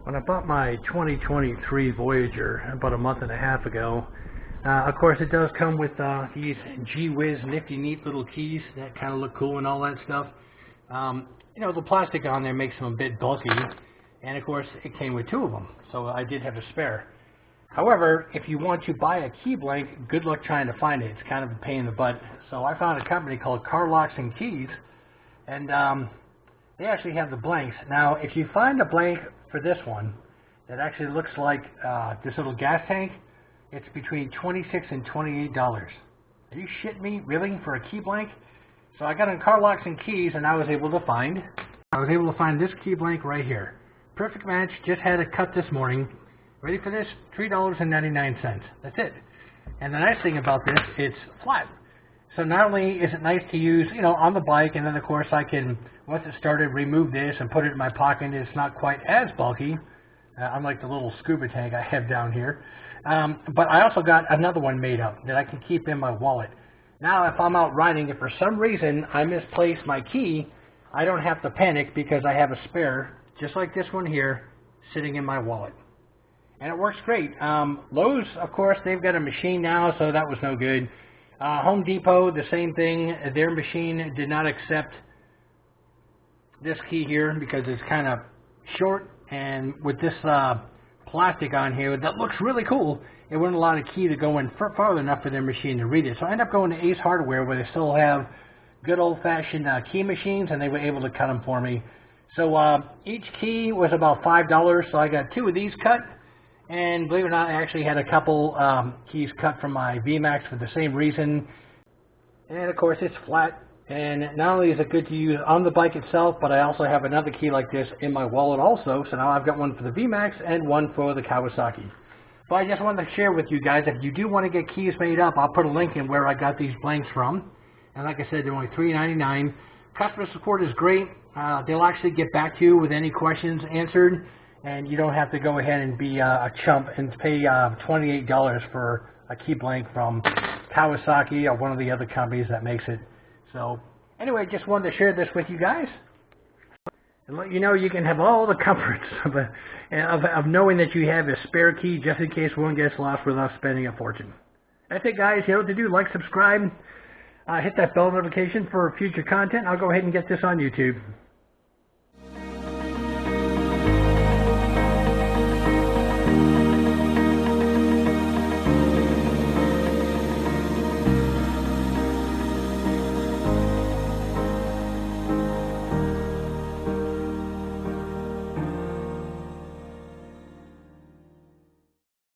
When I bought my 2023 Voyager about a month and a half ago, of course it does come with these gee-whiz nifty neat little keys that kind of look cool and all that stuff. You know, the plastic on there makes them a bit bulky, and of course it came with two of them, so I did have a spare. However, if you want to buy a key blank, good luck trying to find it. It's kind of a pain in the butt. So I found a company called CarLocksAndKeys, and they actually have the blanks. Now, if you find a blank for this one that actually looks like this little gas tank, it's between $26 and $28. Are you shitting me? Really? For a key blank? So I got on CarLocksAndKeys, and I was able to find this key blank right here. Perfect match. Just had it cut this morning. Ready for this? $3.99. That's it. And the nice thing about this, it's flat. So not only is it nice to use, you know, on the bike, and then of course I can, once it started, remove this and put it in my pocket. It's not quite as bulky, unlike the little scuba tank I have down here. But I also got another one made up that I can keep in my wallet. Now, if I'm out riding, if for some reason I misplace my key, I don't have to panic because I have a spare, just like this one here, sitting in my wallet. And it works great. Lowe's, of course, they've got a machine now, so that was no good. Home Depot, the same thing. Their machine did not accept this key here because it's kind of short, and with this plastic on here that looks really cool, it wouldn't allow the key to go in farther enough for their machine to read it. So I ended up going to Ace Hardware, where they still have good old-fashioned key machines, and they were able to cut them for me. So each key was about $5, so I got two of these cut. And believe it or not, I actually had a couple keys cut from my VMAX for the same reason. And of course, it's flat. And not only is it good to use on the bike itself, but I also have another key like this in my wallet also. So now I've got one for the VMAX and one for the Kawasaki. But I just wanted to share with you guys, if you do want to get keys made up, I'll put a link in where I got these blanks from. And like I said, they're only $3.99. Customer support is great. They'll actually get back to you with any questions answered. And you don't have to go ahead and be a chump and pay $28 for a key blank from Kawasaki or one of the other companies that makes it. So anyway, just wanted to share this with you guys. And let you know you can have all the comforts of knowing that you have a spare key just in case one gets lost without spending a fortune. That's it, guys. You know what to do. Like, subscribe, hit that bell notification for future content. I'll go ahead and get this on YouTube.